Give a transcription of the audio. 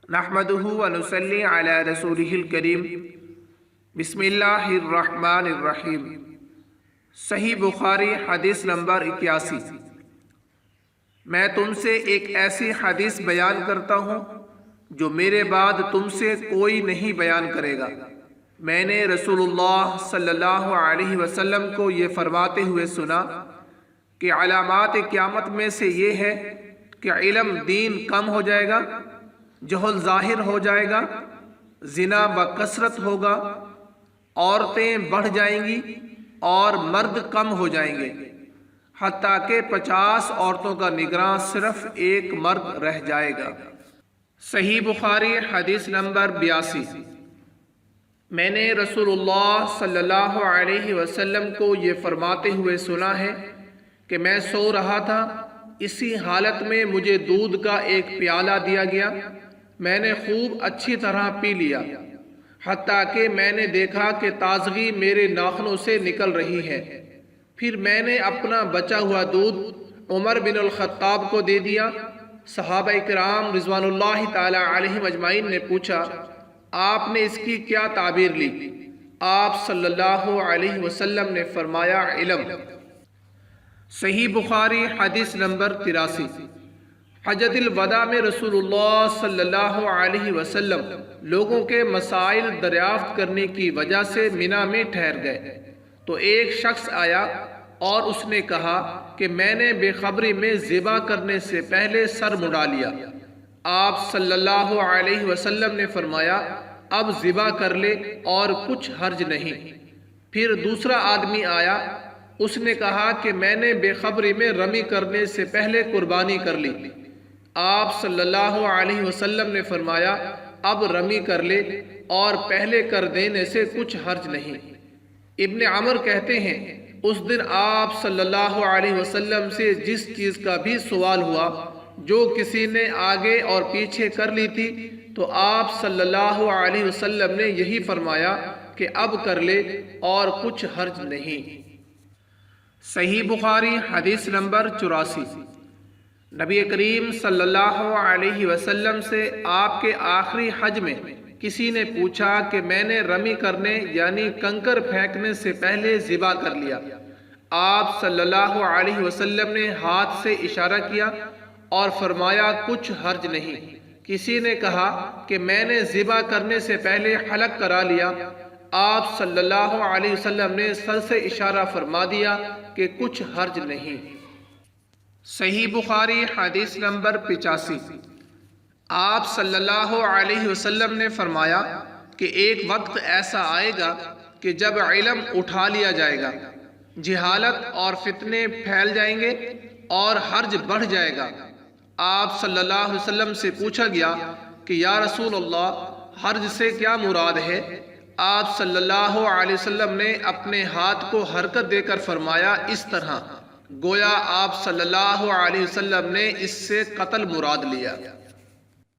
نحمدہ و نصلی علی رسولہ الکریم بسم اللہ الرحمن الرحیم۔ صحیح بخاری حدیث نمبر 81۔ میں تم سے ایک ایسی حدیث بیان کرتا ہوں جو میرے بعد تم سے کوئی نہیں بیان کرے گا۔ میں نے رسول اللہ صلی اللہ علیہ وسلم کو یہ فرماتے ہوئے سنا کہ علامات قیامت میں سے یہ ہے کہ علم دین کم ہو جائے گا، جہل ظاہر ہو جائے گا، زنا بکثرت ہوگا، عورتیں بڑھ جائیں گی اور مرد کم ہو جائیں گے، حتیٰ کہ 50 عورتوں کا نگراں صرف ایک مرد رہ جائے گا۔ صحیح بخاری حدیث نمبر 82۔ میں نے رسول اللہ صلی اللہ علیہ وسلم کو یہ فرماتے ہوئے سنا ہے کہ میں سو رہا تھا، اسی حالت میں مجھے دودھ کا ایک پیالہ دیا گیا، میں نے خوب اچھی طرح پی لیا، حتیٰ کہ میں نے دیکھا کہ تازگی میرے ناخنوں سے نکل رہی ہے۔ پھر میں نے اپنا بچا ہوا دودھ عمر بن الخطاب کو دے دیا۔ صحابہ کرام رضوان اللہ تعالی علیہم اجمعین نے پوچھا، آپ نے اس کی کیا تعبیر لی؟ آپ صلی اللہ علیہ وسلم نے فرمایا، علم۔ صحیح بخاری حدیث نمبر 83۔ حجۃ الوداع میں رسول اللہ صلی اللہ علیہ وسلم لوگوں کے مسائل دریافت کرنے کی وجہ سے منا میں ٹھہر گئے، تو ایک شخص آیا اور اس نے کہا کہ میں نے بے خبری میں ذبح کرنے سے پہلے سر مڈا لیا۔ آپ صلی اللہ علیہ وسلم نے فرمایا، اب ذبح کر لے اور کچھ حرج نہیں۔ پھر دوسرا آدمی آیا، اس نے کہا کہ میں نے بے خبری میں رمی کرنے سے پہلے قربانی کر لی۔ آپ صلی اللہ علیہ وسلم نے فرمایا، اب رمی کر لے اور پہلے کر دینے سے کچھ حرج نہیں۔ ابن عمر کہتے ہیں، اس دن آپ صلی اللہ علیہ وسلم سے جس چیز کا بھی سوال ہوا جو کسی نے آگے اور پیچھے کر لی تھی، تو آپ صلی اللہ علیہ وسلم نے یہی فرمایا کہ اب کر لے اور کچھ حرج نہیں۔ صحیح بخاری حدیث نمبر 84۔ نبی کریم صلی اللہ علیہ وسلم سے آپ کے آخری حج میں کسی نے پوچھا کہ میں نے رمی کرنے یعنی کنکر پھینکنے سے پہلے ذبح کر لیا۔ آپ صلی اللہ علیہ وسلم نے ہاتھ سے اشارہ کیا اور فرمایا، کچھ حرج نہیں۔ کسی نے کہا کہ میں نے ذبح کرنے سے پہلے حلق کرا لیا۔ آپ صلی اللہ علیہ وسلم نے سر سے اشارہ فرما دیا کہ کچھ حرج نہیں۔ صحیح بخاری حدیث نمبر 85۔ آپ صلی اللہ علیہ وسلم نے فرمایا کہ ایک وقت ایسا آئے گا کہ جب علم اٹھا لیا جائے گا، جہالت اور فتنے پھیل جائیں گے اور حرج بڑھ جائے گا۔ آپ صلی اللہ علیہ وسلم سے پوچھا گیا کہ یا رسول اللہ، حرج سے کیا مراد ہے؟ آپ صلی اللہ علیہ وسلم نے اپنے ہاتھ کو حرکت دے کر فرمایا، اس طرح، گویا آپ صلی اللہ علیہ وسلم نے اس سے قتل مراد لیا۔